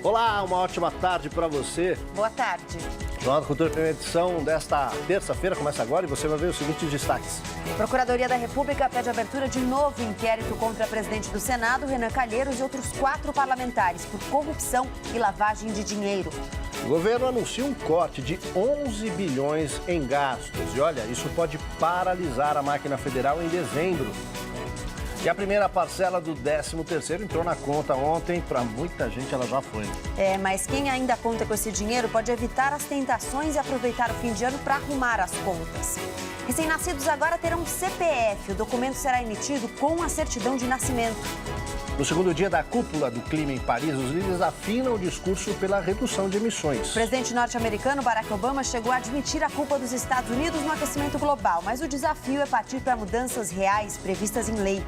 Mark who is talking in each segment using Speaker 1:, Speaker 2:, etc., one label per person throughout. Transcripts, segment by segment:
Speaker 1: Olá, uma ótima tarde para você.
Speaker 2: Boa tarde.
Speaker 1: Jornal da Cultura, primeira edição desta terça-feira, começa agora e você vai ver os seguintes destaques.
Speaker 2: Procuradoria da República pede abertura de novo inquérito contra a presidente do Senado, Renan Calheiros, e outros 4 parlamentares por corrupção e lavagem de dinheiro.
Speaker 1: O governo anuncia um corte de 11 bilhões em gastos. E olha, isso pode paralisar a máquina federal em dezembro. E a primeira parcela do 13º entrou na conta ontem. Para muita gente ela já foi.
Speaker 2: Mas quem ainda conta com esse dinheiro pode evitar as tentações e aproveitar o fim de ano para arrumar as contas. Recém-nascidos agora terão CPF. O documento será emitido com a certidão de nascimento.
Speaker 1: No segundo dia da cúpula do clima em Paris, os líderes afinam o discurso pela redução de emissões.
Speaker 2: O presidente norte-americano Barack Obama chegou a admitir a culpa dos Estados Unidos no aquecimento global, mas o desafio é partir para mudanças reais previstas em lei.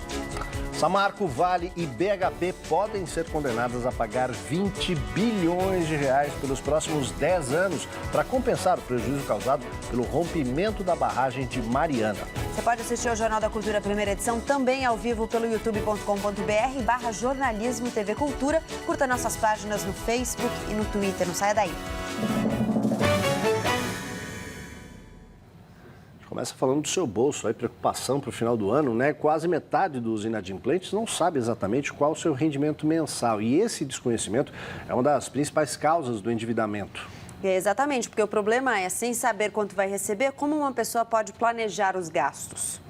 Speaker 1: Samarco, Vale e BHP podem ser condenadas a pagar 20 bilhões de reais pelos próximos 10 anos para compensar o prejuízo causado pelo rompimento da barragem de Mariana.
Speaker 2: Você pode assistir ao Jornal da Cultura, primeira edição, também ao vivo pelo youtube.com.br/jornalismo TV Cultura. Curta nossas páginas no Facebook e no Twitter. Não saia daí.
Speaker 1: Começa falando do seu bolso, aí, preocupação para o final do ano, né? Quase metade dos inadimplentes não sabe exatamente qual o seu rendimento mensal. E esse desconhecimento é uma das principais causas do endividamento.
Speaker 2: Exatamente, porque o problema é, sem saber quanto vai receber, como uma pessoa pode planejar os gastos.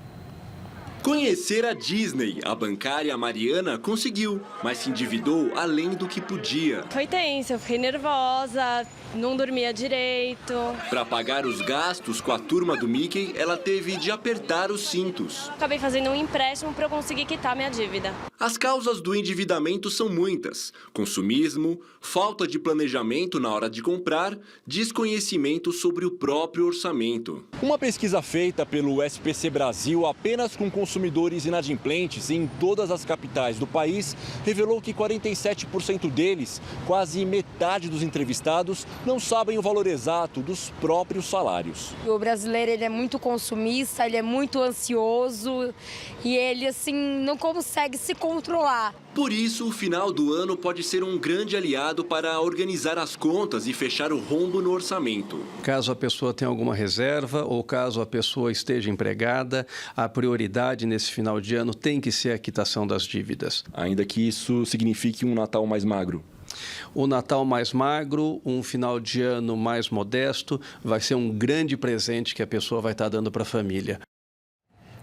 Speaker 3: Conhecer a Disney, a bancária Mariana conseguiu, mas se endividou além do que podia.
Speaker 4: Foi tenso, eu fiquei nervosa, não dormia direito.
Speaker 3: Para pagar os gastos com a turma do Mickey, ela teve de apertar os cintos.
Speaker 4: Acabei fazendo um empréstimo para eu conseguir quitar minha dívida.
Speaker 3: As causas do endividamento são muitas: consumismo, falta de planejamento na hora de comprar, desconhecimento sobre o próprio orçamento.
Speaker 5: Uma pesquisa feita pelo SPC Brasil apenas com consumidores inadimplentes em todas as capitais do país revelou que 47% deles, quase metade dos entrevistados, não sabem o valor exato dos próprios salários.
Speaker 6: O brasileiro ele é muito consumista, ele é muito ansioso e ele assim não consegue se controlar.
Speaker 3: Por isso, o final do ano pode ser um grande aliado para organizar as contas e fechar o rombo no orçamento.
Speaker 7: Caso a pessoa tenha alguma reserva ou caso a pessoa esteja empregada, a prioridade nesse final de ano tem que ser a quitação das dívidas.
Speaker 5: Ainda que isso signifique um Natal mais magro.
Speaker 7: O Natal mais magro, um final de ano mais modesto, vai ser um grande presente que a pessoa vai estar dando para a família.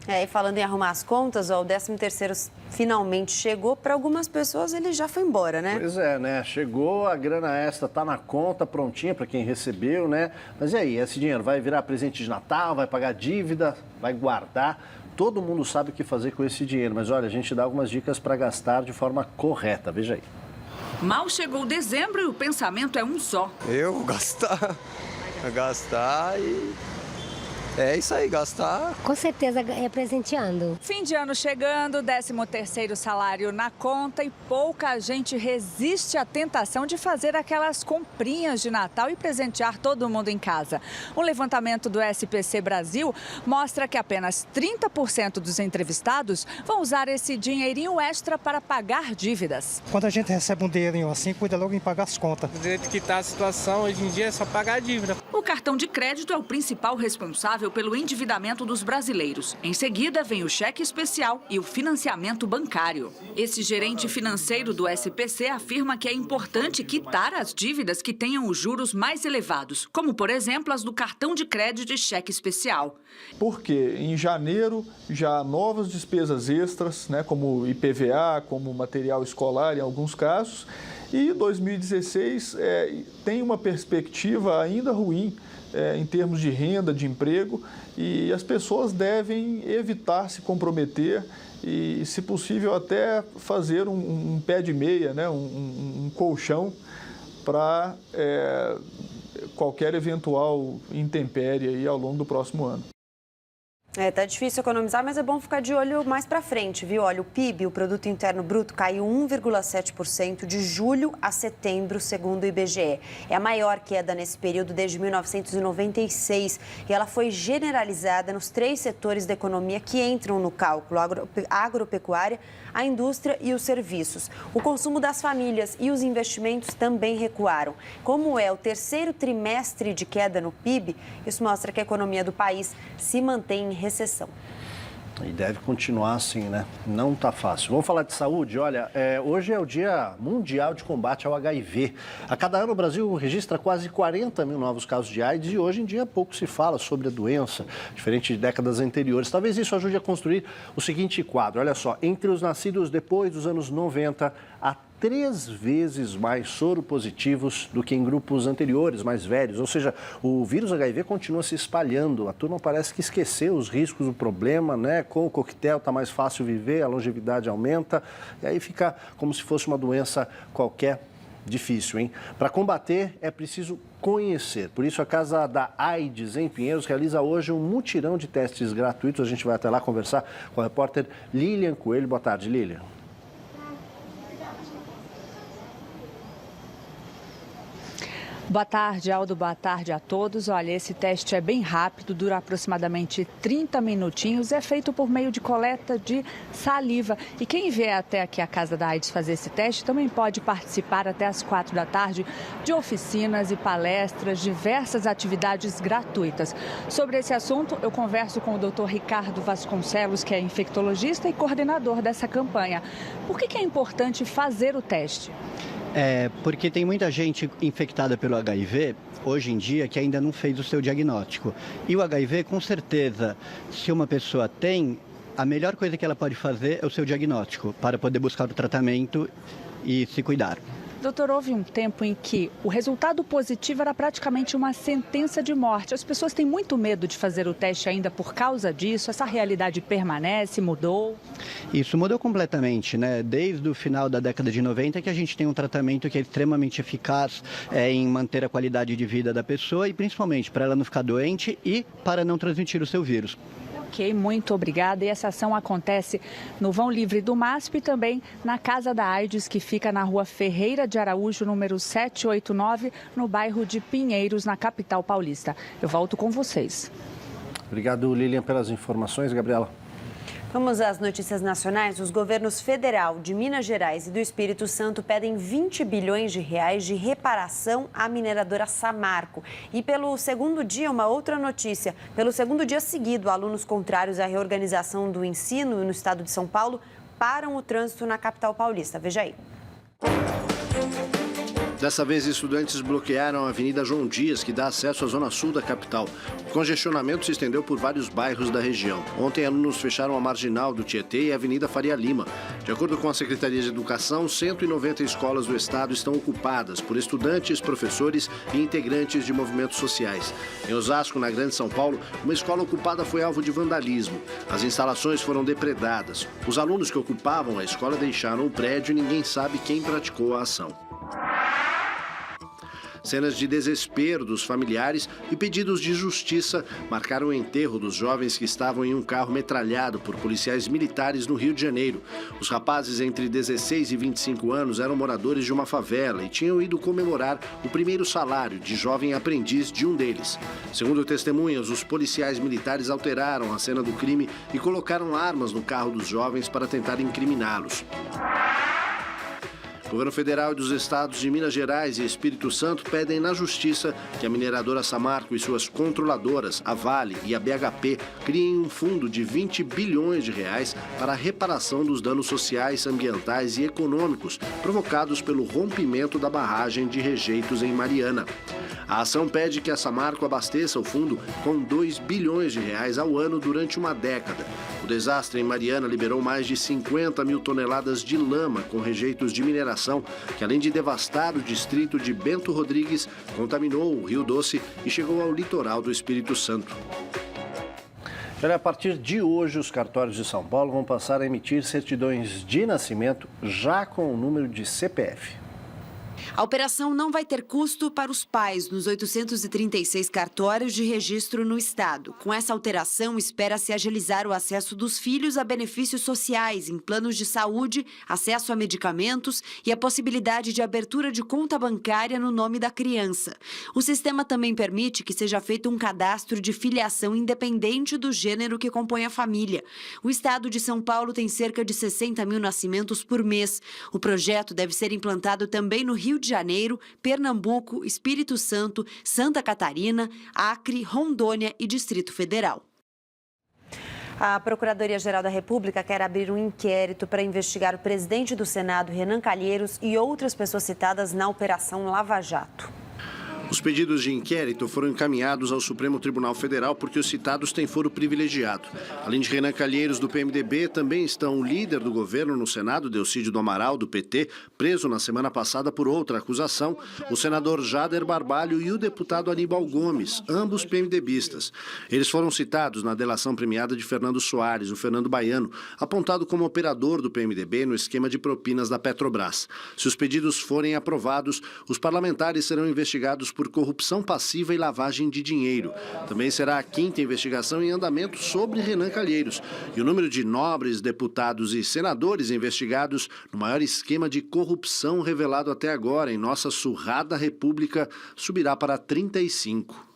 Speaker 2: E falando em arrumar as contas, o 13º finalmente chegou. Para algumas pessoas ele já foi embora, né?
Speaker 1: Pois é, né? Chegou, a grana extra tá na conta, prontinha para quem recebeu, né? Mas e aí, esse dinheiro vai virar presente de Natal, vai pagar dívida, vai guardar? Todo mundo sabe o que fazer com esse dinheiro, mas olha, a gente dá algumas dicas para gastar de forma correta, veja aí.
Speaker 8: Mal chegou dezembro e o pensamento é um só.
Speaker 9: Eu gastar e... É isso aí, gastar.
Speaker 10: Com certeza é presenteando.
Speaker 8: Fim de ano chegando, 13º salário na conta e pouca gente resiste à tentação de fazer aquelas comprinhas de Natal e presentear todo mundo em casa. Um levantamento do SPC Brasil mostra que apenas 30% dos entrevistados vão usar esse dinheirinho extra para pagar dívidas.
Speaker 11: Quando a gente recebe um dinheirinho assim, cuida logo em pagar as contas.
Speaker 12: Do jeito que está a situação, hoje em dia é só pagar a dívida.
Speaker 8: O cartão de crédito é o principal responsável pelo endividamento dos brasileiros. Em seguida, vem o cheque especial e o financiamento bancário. Esse gerente financeiro do SPC afirma que é importante quitar as dívidas que tenham os juros mais elevados, como, por exemplo, as do cartão de crédito e cheque especial.
Speaker 13: Porque em janeiro já há novas despesas extras, né, como IPVA, como material escolar em alguns casos, e 2016 tem uma perspectiva ainda ruim em termos de renda, de emprego, e as pessoas devem evitar se comprometer e, se possível, até fazer um pé de meia, né, um colchão para qualquer eventual intempérie aí ao longo do próximo ano.
Speaker 2: Tá difícil economizar, mas é bom ficar de olho mais para frente, viu? Olha, o PIB, o Produto Interno Bruto, caiu 1,7% de julho a setembro, segundo o IBGE. É a maior queda nesse período desde 1996 e ela foi generalizada nos 3 setores da economia que entram no cálculo: a agropecuária, a indústria e os serviços. O consumo das famílias e os investimentos também recuaram. Como é o terceiro trimestre de queda no PIB, isso mostra que a economia do país se mantém em recessão.
Speaker 1: E deve continuar assim, né? Não tá fácil. Vamos falar de saúde? Olha, hoje é o Dia Mundial de Combate ao HIV. A cada ano o Brasil registra quase 40 mil novos casos de AIDS e hoje em dia pouco se fala sobre a doença, diferente de décadas anteriores. Talvez isso ajude a construir o seguinte quadro. Olha só, entre os nascidos depois dos anos 90, há 3 vezes mais soropositivos do que em grupos anteriores, mais velhos. Ou seja, o vírus HIV continua se espalhando. A turma parece que esqueceu os riscos do problema, né? Com o coquetel está mais fácil viver, a longevidade aumenta. E aí fica como se fosse uma doença qualquer. Difícil, hein? Para combater é preciso conhecer. Por isso, a Casa da AIDS em Pinheiros realiza hoje um mutirão de testes gratuitos. A gente vai até lá conversar com a repórter Lilian Coelho. Boa tarde, Lilian.
Speaker 8: Boa tarde, Aldo. Boa tarde a todos. Olha, esse teste é bem rápido, dura aproximadamente 30 minutinhos. É feito por meio de coleta de saliva. E quem vier até aqui a Casa da AIDS fazer esse teste também pode participar até às 4 da tarde de oficinas e palestras, diversas atividades gratuitas. Sobre esse assunto, eu converso com o Dr. Ricardo Vasconcelos, que é infectologista e coordenador dessa campanha. Por que é importante fazer o teste?
Speaker 14: Porque tem muita gente infectada pelo HIV hoje em dia que ainda não fez o seu diagnóstico. E o HIV, com certeza, se uma pessoa tem, a melhor coisa que ela pode fazer é o seu diagnóstico para poder buscar o tratamento e se cuidar.
Speaker 8: Doutor, houve um tempo em que o resultado positivo era praticamente uma sentença de morte. As pessoas têm muito medo de fazer o teste ainda por causa disso. Essa realidade permanece, mudou?
Speaker 14: Isso mudou completamente, né? Desde o final da década de 90 que a gente tem um tratamento que é extremamente eficaz em manter a qualidade de vida da pessoa e principalmente para ela não ficar doente e para não transmitir o seu vírus.
Speaker 8: Ok, muito obrigada. E essa ação acontece no Vão Livre do MASP e também na Casa da AIDS, que fica na Rua Ferreira de Araújo, número 789, no bairro de Pinheiros, na capital paulista. Eu volto com vocês.
Speaker 1: Obrigado, Lilian, pelas informações. Gabriela.
Speaker 2: Vamos às notícias nacionais. Os governos federal de Minas Gerais e do Espírito Santo pedem 20 bilhões de reais de reparação à mineradora Samarco. E pelo segundo dia, uma outra notícia. Pelo segundo dia seguido, alunos contrários à reorganização do ensino no estado de São Paulo param o trânsito na capital paulista. Veja aí.
Speaker 1: Dessa vez, estudantes bloquearam a Avenida João Dias, que dá acesso à zona sul da capital. O congestionamento se estendeu por vários bairros da região. Ontem, alunos fecharam a Marginal do Tietê e a Avenida Faria Lima. De acordo com a Secretaria de Educação, 190 escolas do estado estão ocupadas por estudantes, professores e integrantes de movimentos sociais. Em Osasco, na Grande São Paulo, uma escola ocupada foi alvo de vandalismo. As instalações foram depredadas. Os alunos que ocupavam a escola deixaram o prédio e ninguém sabe quem praticou a ação. Cenas de desespero dos familiares e pedidos de justiça marcaram o enterro dos jovens que estavam em um carro metralhado por policiais militares no Rio de Janeiro. Os rapazes entre 16 e 25 anos eram moradores de uma favela e tinham ido comemorar o primeiro salário de jovem aprendiz de um deles. Segundo testemunhas, os policiais militares alteraram a cena do crime e colocaram armas no carro dos jovens para tentar incriminá-los. O governo federal e dos estados de Minas Gerais e Espírito Santo pedem na justiça que a mineradora Samarco e suas controladoras, a Vale e a BHP, criem um fundo de 20 bilhões de reais para a reparação dos danos sociais, ambientais e econômicos provocados pelo rompimento da barragem de Rejeitos em Mariana. A ação pede que a Samarco abasteça o fundo com 2 bilhões de reais ao ano durante uma década. O desastre em Mariana liberou mais de 50 mil toneladas de lama com rejeitos de mineração, que além de devastar o distrito de Bento Rodrigues, contaminou o Rio Doce e chegou ao litoral do Espírito Santo. A partir de hoje, os cartórios de São Paulo vão passar a emitir certidões de nascimento já com o número de CPF.
Speaker 2: A operação não vai ter custo para os pais nos 836 cartórios de registro no estado. Com essa alteração, espera-se agilizar o acesso dos filhos a benefícios sociais em planos de saúde, acesso a medicamentos e a possibilidade de abertura de conta bancária no nome da criança. O sistema também permite que seja feito um cadastro de filiação independente do gênero que compõe a família. O estado de São Paulo tem cerca de 60 mil nascimentos por mês. O projeto deve ser implantado também no Rio de Janeiro, Pernambuco, Espírito Santo, Santa Catarina, Acre, Rondônia e Distrito Federal. A Procuradoria-Geral da República quer abrir um inquérito para investigar o presidente do Senado, Renan Calheiros, e outras pessoas citadas na Operação Lava Jato.
Speaker 1: Os pedidos de inquérito foram encaminhados ao Supremo Tribunal Federal porque os citados têm foro privilegiado. Além de Renan Calheiros, do PMDB, também estão o líder do governo no Senado, Delcídio do Amaral, do PT, preso na semana passada por outra acusação, o senador Jader Barbalho e o deputado Aníbal Gomes, ambos PMDBistas. Eles foram citados na delação premiada de Fernando Soares, o Fernando Baiano, apontado como operador do PMDB no esquema de propinas da Petrobras. Se os pedidos forem aprovados, os parlamentares serão investigados por corrupção passiva e lavagem de dinheiro. Também será a 5ª investigação em andamento sobre Renan Calheiros. E o número de nobres, deputados e senadores investigados no maior esquema de corrupção revelado até agora em nossa surrada república subirá para 35.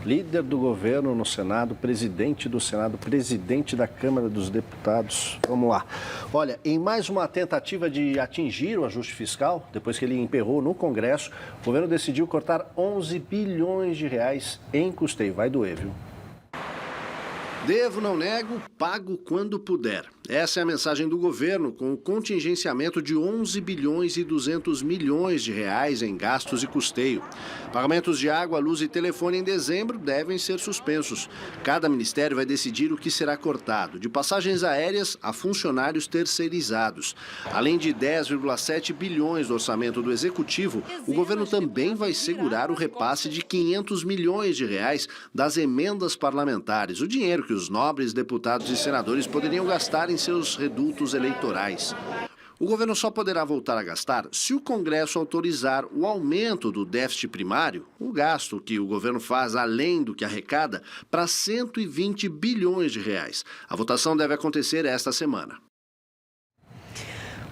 Speaker 1: Líder do governo no Senado, presidente do Senado, presidente da Câmara dos Deputados. Vamos lá. Olha, em mais uma tentativa de atingir o ajuste fiscal, depois que ele emperrou no Congresso, o governo decidiu cortar 11 bilhões de reais em custeio. Vai doer, viu? Devo, não nego, pago quando puder. Essa é a mensagem do governo, com o contingenciamento de 11 bilhões e 200 milhões de reais em gastos e custeio. Pagamentos de água, luz e telefone em dezembro devem ser suspensos. Cada ministério vai decidir o que será cortado, de passagens aéreas a funcionários terceirizados. Além de 10,7 bilhões do orçamento do Executivo, o governo também vai segurar o repasse de 500 milhões de reais das emendas parlamentares, o dinheiro que os nobres deputados e senadores poderiam gastar em seus redutos eleitorais. O governo só poderá voltar a gastar se o Congresso autorizar o aumento do déficit primário, o gasto que o governo faz além do que arrecada, para 120 bilhões de reais. A votação deve acontecer esta semana.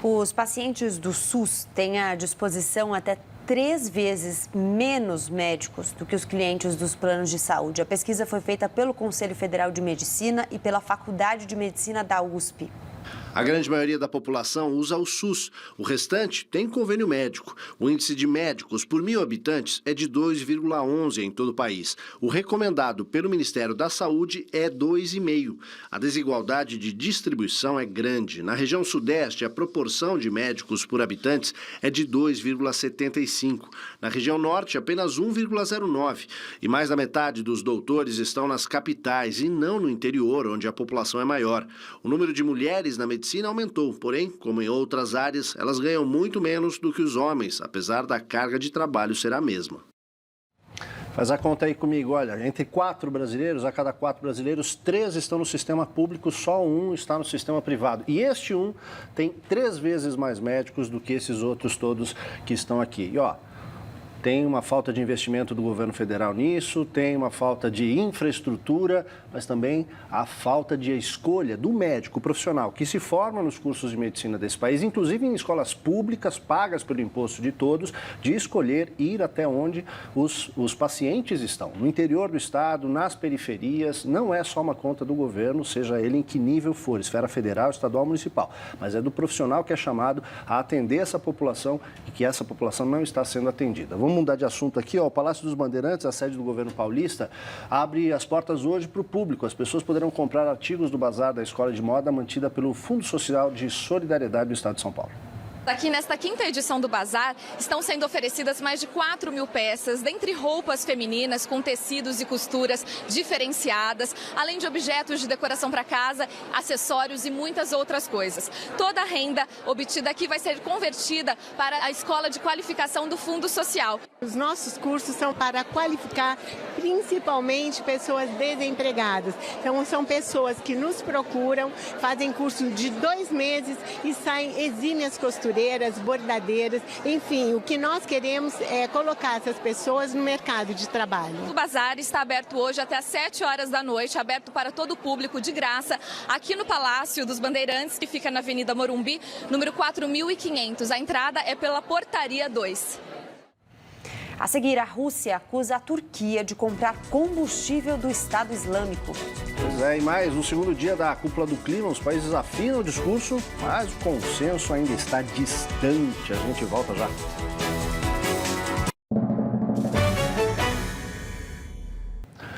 Speaker 2: Os pacientes do SUS têm à disposição até 3 vezes menos médicos do que os clientes dos planos de saúde. A pesquisa foi feita pelo Conselho Federal de Medicina e pela Faculdade de Medicina da USP.
Speaker 1: A grande maioria da população usa o SUS. O restante tem convênio médico. O índice de médicos por 1.000 habitantes é de 2,11 em todo o país. O recomendado pelo Ministério da Saúde é 2,5. A desigualdade de distribuição é grande. Na região sudeste, a proporção de médicos por habitantes é de 2,75. Na região norte, apenas 1,09. E mais da metade dos doutores estão nas capitais e não no interior, onde a população é maior. O número de mulheres na medicina aumentou, porém, como em outras áreas, elas ganham muito menos do que os homens, apesar da carga de trabalho ser a mesma. Faz a conta aí comigo, olha, entre 4 brasileiros, a cada 4 brasileiros, 3 estão no sistema público, só 1 está no sistema privado. E este 1 tem 3 vezes mais médicos do que esses outros todos que estão aqui. E ó, tem uma falta de investimento do governo federal nisso, tem uma falta de infraestrutura, mas também a falta de escolha do médico profissional que se forma nos cursos de medicina desse país, inclusive em escolas públicas, pagas pelo imposto de todos, de escolher ir até onde os pacientes estão. No interior do estado, nas periferias, não é só uma conta do governo, seja ele em que nível for, esfera federal, estadual, municipal, mas é do profissional que é chamado a atender essa população e que essa população não está sendo atendida. Vamos mudar de assunto aqui, ó. O Palácio dos Bandeirantes, a sede do governo paulista, abre as portas hoje para o público. As pessoas poderão comprar artigos do bazar da escola de moda mantida pelo Fundo Social de Solidariedade do Estado de São Paulo.
Speaker 15: Aqui nesta 5ª edição do Bazar, estão sendo oferecidas mais de 4.000 peças, dentre roupas femininas com tecidos e costuras diferenciadas, além de objetos de decoração para casa, acessórios e muitas outras coisas. Toda a renda obtida aqui vai ser convertida para a Escola de Qualificação do Fundo Social.
Speaker 16: Os nossos cursos são para qualificar principalmente pessoas desempregadas. Então, são pessoas que nos procuram, fazem curso de 2 meses e saem exímias costureiras, bordadeiras, enfim, o que nós queremos é colocar essas pessoas no mercado de trabalho.
Speaker 15: O bazar está aberto hoje até às 7 horas da noite, aberto para todo o público de graça, aqui no Palácio dos Bandeirantes, que fica na Avenida Morumbi, número 4500. A entrada é pela Portaria 2.
Speaker 2: A seguir, a Rússia acusa a Turquia de comprar combustível do Estado Islâmico.
Speaker 1: Pois é, e mais, no segundo dia da cúpula do clima, os países afinam o discurso, mas o consenso ainda está distante. A gente volta já.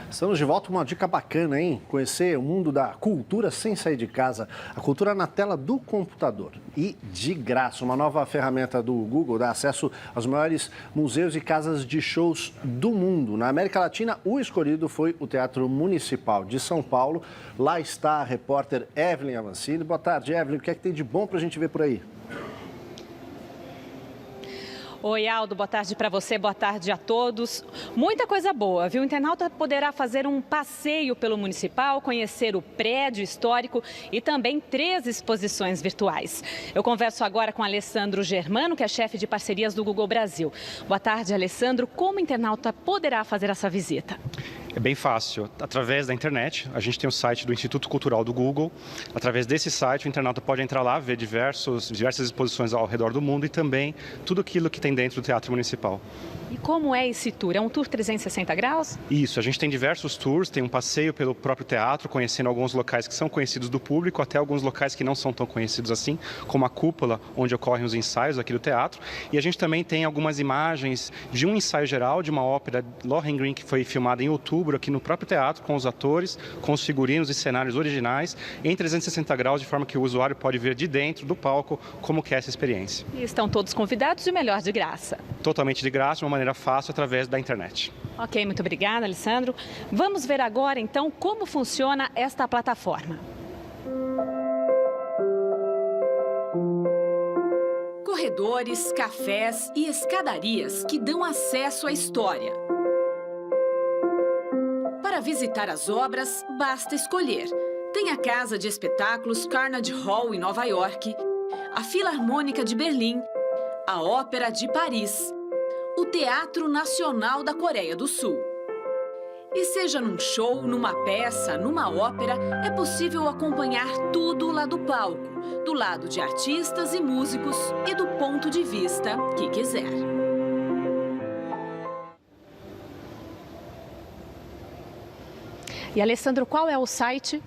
Speaker 1: Estamos de volta com uma dica bacana, hein? Conhecer o mundo da cultura sem sair de casa. A cultura na tela do computador. E de graça. Uma nova ferramenta do Google dá acesso aos maiores museus e casas de shows do mundo. Na América Latina, o escolhido foi o Teatro Municipal de São Paulo. Lá está a repórter Evelyn Avancini. Boa tarde, Evelyn. O que é que tem de bom para a gente ver por aí?
Speaker 17: Oi, Aldo, boa tarde para você, boa tarde a todos. Muita coisa boa, viu? O internauta poderá fazer um passeio pelo Municipal, conhecer o prédio histórico e também 3 exposições virtuais. Eu converso agora com Alessandro Germano, que é chefe de parcerias do Google Brasil. Boa tarde, Alessandro. Como o internauta poderá fazer essa visita?
Speaker 18: É bem fácil, através da internet. A gente tem o site do Instituto Cultural do Google. Através desse site, o internauta pode entrar lá, ver diversas exposições ao redor do mundo e também tudo aquilo que tem dentro do Teatro Municipal.
Speaker 17: E como é esse tour? É um tour 360 graus?
Speaker 18: Isso, a gente tem diversos tours, tem um passeio pelo próprio teatro, conhecendo alguns locais que são conhecidos do público, até alguns locais que não são tão conhecidos assim, como a cúpula, onde ocorrem os ensaios aqui do teatro. E a gente também tem algumas imagens de um ensaio geral de uma ópera Lohengrin, que foi filmada em outubro aqui no próprio teatro, com os atores, com os figurinos e cenários originais, em 360 graus, de forma que o usuário pode ver de dentro do palco como que é essa experiência.
Speaker 17: E estão todos convidados e o melhor de graça.
Speaker 18: Totalmente de graça, de uma maneira fácil, através da internet.
Speaker 17: Ok, muito obrigada, Alessandro. Vamos ver agora, então, como funciona esta plataforma.
Speaker 19: Corredores, cafés e escadarias que dão acesso à história. Para visitar as obras, basta escolher. Tem a Casa de Espetáculos Carnegie Hall, em Nova York, a Filarmônica de Berlim, a Ópera de Paris, o Teatro Nacional da Coreia do Sul. E seja num show, numa peça, numa ópera, é possível acompanhar tudo lá do palco, do lado de artistas e músicos e do ponto de vista que quiser.
Speaker 17: E, Alessandro, qual é o site?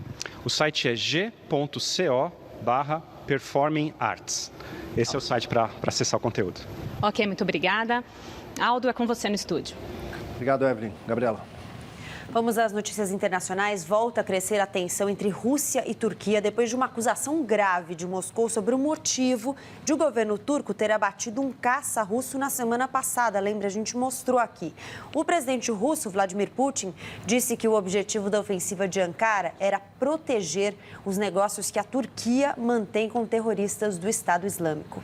Speaker 18: O site é g.co/Performing Arts. Esse é o site para acessar o conteúdo.
Speaker 17: Ok, muito obrigada. Aldo, é com você no estúdio.
Speaker 1: Obrigado, Evelyn. Gabriela.
Speaker 2: Vamos às notícias internacionais. Volta a crescer a tensão entre Rússia e Turquia depois de uma acusação grave de Moscou sobre o motivo de o governo turco ter abatido um caça russo na semana passada. Lembra, a gente mostrou aqui. O presidente russo, Vladimir Putin, disse que o objetivo da ofensiva de Ankara era proteger os negócios que a Turquia mantém com terroristas do Estado Islâmico.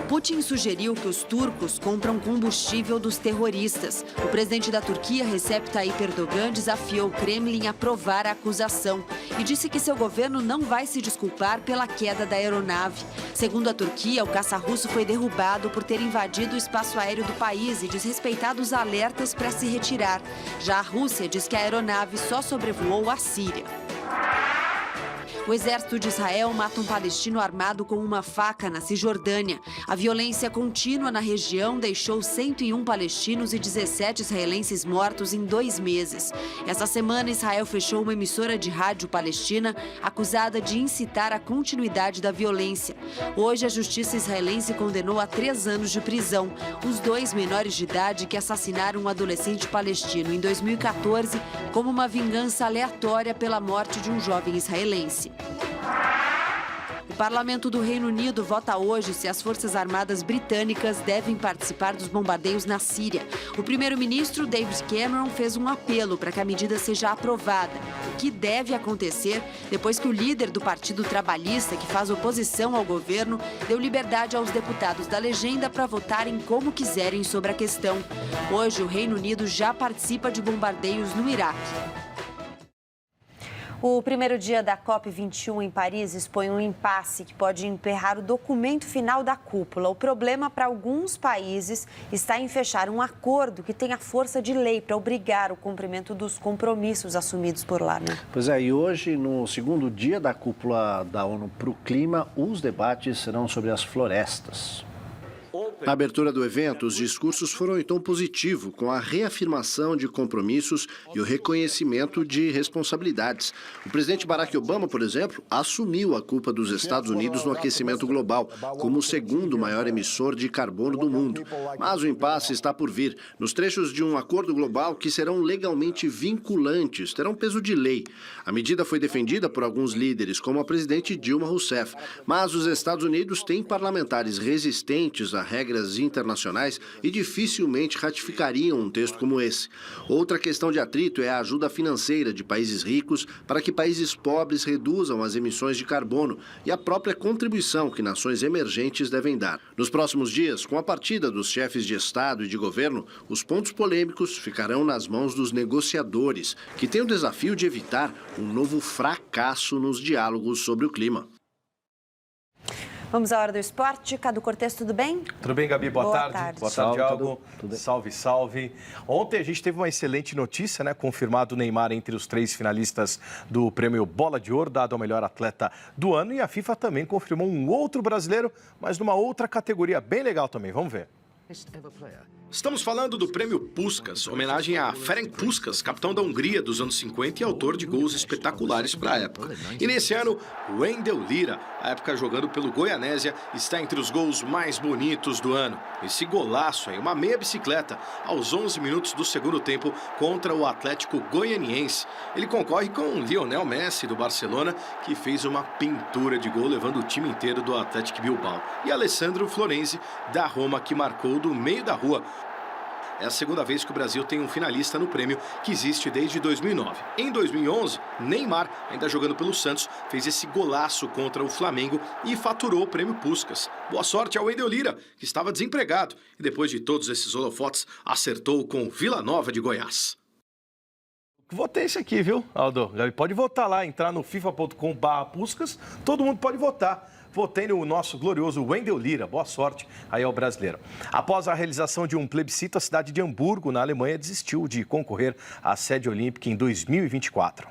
Speaker 2: Putin sugeriu que os turcos compram combustível dos terroristas. O presidente da Turquia, Recep Tayyip Erdogan, desafiou o Kremlin a provar a acusação e disse que seu governo não vai se desculpar pela queda da aeronave. Segundo a Turquia, o caça russo foi derrubado por ter invadido o espaço aéreo do país e desrespeitado os alertas para se retirar. Já a Rússia diz que a aeronave só sobrevoou a Síria. O exército de Israel mata um palestino armado com uma faca na Cisjordânia. A violência contínua na região deixou 101 palestinos e 17 israelenses mortos em 2 meses. Essa semana, Israel fechou uma emissora de rádio palestina acusada de incitar a continuidade da violência. Hoje, a justiça israelense condenou a 3 anos de prisão os 2 menores de idade que assassinaram um adolescente palestino em 2014 como uma vingança aleatória pela morte de um jovem israelense. O
Speaker 20: parlamento do Reino Unido vota hoje se as Forças Armadas britânicas devem participar dos bombardeios na Síria. O primeiro-ministro David Cameron fez um apelo para que a medida seja aprovada, o que deve acontecer depois que o líder do Partido Trabalhista, que faz oposição ao governo, deu liberdade aos deputados da legenda para votarem como quiserem sobre a questão. Hoje, o Reino Unido já participa de bombardeios no Iraque.
Speaker 2: O primeiro dia da COP21 em Paris expõe um impasse que pode emperrar o documento final da cúpula. O problema para alguns países está em fechar um acordo que tenha força de lei para obrigar o cumprimento dos compromissos assumidos por lá, né?
Speaker 1: Pois é, e hoje, no segundo dia da cúpula da ONU para o Clima, os debates serão sobre as florestas. Na abertura do evento, os discursos foram em tom positivo, com a reafirmação de compromissos e o reconhecimento de responsabilidades. O presidente Barack Obama, por exemplo, assumiu a culpa dos Estados Unidos no aquecimento global, como o segundo maior emissor de carbono do mundo. Mas o impasse está por vir. Nos trechos de um acordo global que serão legalmente vinculantes, terão peso de lei. A medida foi defendida por alguns líderes, como a presidente Dilma Rousseff. Mas os Estados Unidos têm parlamentares resistentes a regras internacionais e dificilmente ratificariam um texto como esse. Outra questão de atrito é a ajuda financeira de países ricos para que países pobres reduzam as emissões de carbono e a própria contribuição que nações emergentes devem dar. Nos próximos dias, com a partida dos chefes de Estado e de governo, os pontos polêmicos ficarão nas mãos dos negociadores, que têm o desafio de evitar um novo fracasso nos diálogos sobre o clima.
Speaker 2: Vamos à hora do esporte. Cadu Cortez, tudo bem?
Speaker 21: Tudo bem, Gabi? Boa tarde. Boa tarde, Diogo.
Speaker 1: Tudo
Speaker 21: salve, salve. Ontem a gente teve uma excelente notícia, né? Confirmado o Neymar entre os 3 finalistas do prêmio Bola de Ouro, dado ao melhor atleta do ano. E a FIFA também confirmou um outro brasileiro, mas numa outra categoria bem legal também. Vamos ver.
Speaker 22: Estamos falando do prêmio Puskás, homenagem a Ferenc Puskás, capitão da Hungria dos anos 50 e autor de gols espetaculares para a época. E nesse ano, Wendel Lira, à época jogando pelo Goianésia, está entre os gols mais bonitos do ano. Esse golaço aí, uma meia bicicleta, aos 11 minutos do segundo tempo contra o Atlético Goianiense. Ele concorre com Lionel Messi do Barcelona, que fez uma pintura de gol levando o time inteiro do Atlético Bilbao. E Alessandro Florenzi da Roma, que marcou do meio da rua. É a segunda vez que o Brasil tem um finalista no prêmio, que existe desde 2009. Em 2011, Neymar, ainda jogando pelo Santos, fez esse golaço contra o Flamengo e faturou o prêmio Puskás. Boa sorte ao Wendel Lira, que estava desempregado e depois de todos esses holofotes, acertou com Vila Nova de Goiás.
Speaker 21: Votei esse aqui, viu, Aldo? Pode votar lá, entrar no fifa.com/Puskás, todo mundo pode votar. Votei no nosso glorioso Wendel Lira. Boa sorte aí ao brasileiro. Após a realização de um plebiscito, a cidade de Hamburgo, na Alemanha, desistiu de concorrer à sede olímpica em 2024.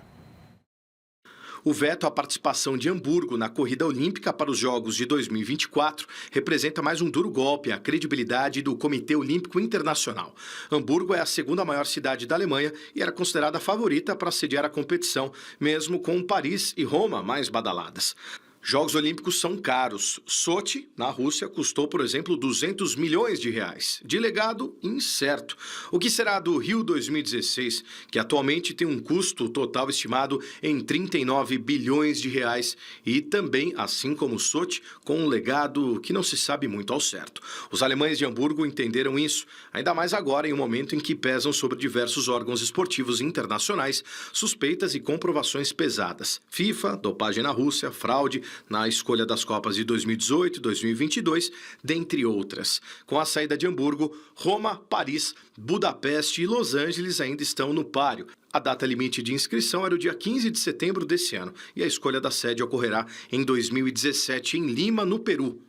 Speaker 22: O veto à participação de Hamburgo na corrida olímpica para os Jogos de 2024 representa mais um duro golpe à credibilidade do Comitê Olímpico Internacional. Hamburgo é a segunda maior cidade da Alemanha e era considerada a favorita para sediar a competição, mesmo com Paris e Roma mais badaladas. Jogos Olímpicos são caros. Sochi, na Rússia, custou, por exemplo, 200 milhões de reais. De legado, incerto. O que será do Rio 2016, que atualmente tem um custo total estimado em 39 bilhões de reais e também, assim como Sochi, com um legado que não se sabe muito ao certo. Os alemães de Hamburgo entenderam isso, ainda mais agora em um momento em que pesam sobre diversos órgãos esportivos internacionais suspeitas e comprovações pesadas. FIFA, dopagem na Rússia, fraude na escolha das Copas de 2018 e 2022, dentre outras. Com a saída de Hamburgo, Roma, Paris, Budapeste e Los Angeles ainda estão no páreo. A data limite de inscrição era o dia 15 de setembro desse ano e a escolha da sede ocorrerá em 2017 em Lima, no Peru.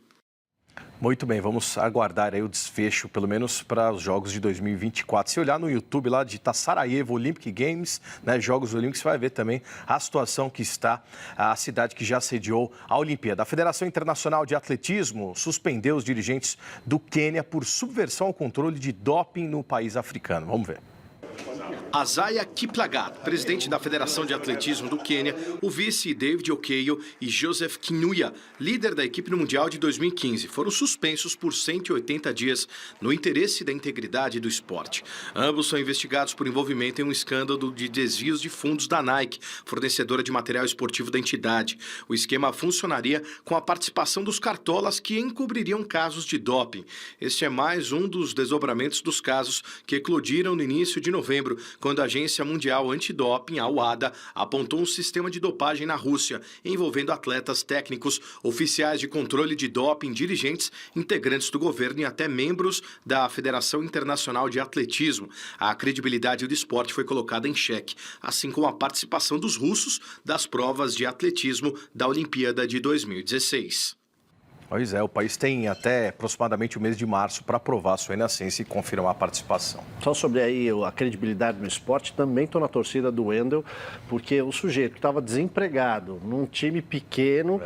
Speaker 21: Muito bem, vamos aguardar aí o desfecho, pelo menos para os Jogos de 2024. Se olhar no YouTube lá, digitar Sarajevo Olympic Games, né, Jogos Olímpicos, você vai ver também a situação que está a cidade que já sediou a Olimpíada. A Federação Internacional de Atletismo suspendeu os dirigentes do Quênia por subversão ao controle de doping no país africano. Vamos ver.
Speaker 22: Azaya Kiplagat, presidente da Federação de Atletismo do Quênia, o vice David Okeio e Joseph Kinuya, líder da equipe no Mundial de 2015, foram suspensos por 180 dias no interesse da integridade do esporte. Ambos são investigados por envolvimento em um escândalo de desvios de fundos da Nike, fornecedora de material esportivo da entidade. O esquema funcionaria com a participação dos cartolas que encobririam casos de doping. Este é mais um dos desdobramentos dos casos que eclodiram no início de novembro, quando a Agência Mundial Antidoping, a UADA, apontou um sistema de dopagem na Rússia, envolvendo atletas técnicos, oficiais de controle de doping, dirigentes, integrantes do governo e até membros da Federação Internacional de Atletismo. A credibilidade do esporte foi colocada em xeque, assim como a participação dos russos das provas de atletismo da Olimpíada de 2016.
Speaker 21: Pois é, o país tem até aproximadamente o mês de março para aprovar a sua inocência e confirmar a participação.
Speaker 1: Só sobre aí a credibilidade no esporte, também estou na torcida do Wendel, porque o sujeito que estava desempregado num time pequeno,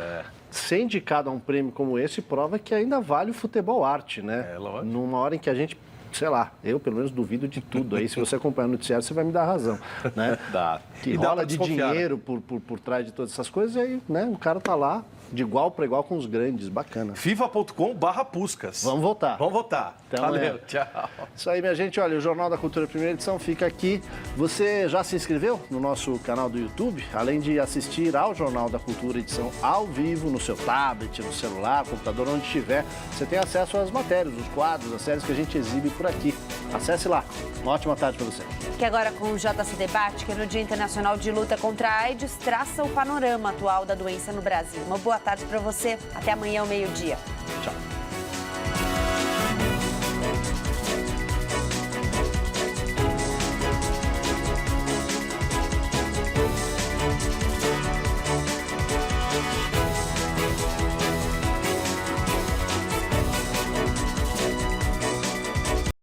Speaker 1: ser indicado a um prêmio como esse, prova que ainda vale o futebol arte, né? Numa hora em que a gente, sei lá, eu pelo menos duvido de tudo aí. Se você acompanhar o noticiário, você vai me dar razão, né?
Speaker 21: Dá.
Speaker 1: Que rola de dinheiro por trás de todas essas coisas, e aí, né, o cara tá lá de igual para igual com os grandes, bacana.
Speaker 21: FIFA.com/Puskas.
Speaker 1: Vamos voltar.
Speaker 21: Vamos votar.
Speaker 1: Então,
Speaker 21: valeu, tchau.
Speaker 1: Isso aí, minha gente. Olha, o Jornal da Cultura Primeira Edição fica aqui. Você já se inscreveu no nosso canal do YouTube? Além de assistir ao Jornal da Cultura Edição ao vivo, no seu tablet, no celular, computador, onde estiver, você tem acesso às matérias, os quadros, as séries que a gente exibe por aqui. Acesse lá. Uma ótima tarde para você.
Speaker 2: Que agora com o JC Debate, que no Dia Internacional de Luta contra a AIDS, traça o panorama atual da doença no Brasil. Uma boa tarde para você. Até amanhã ao meio-dia.
Speaker 21: Tchau.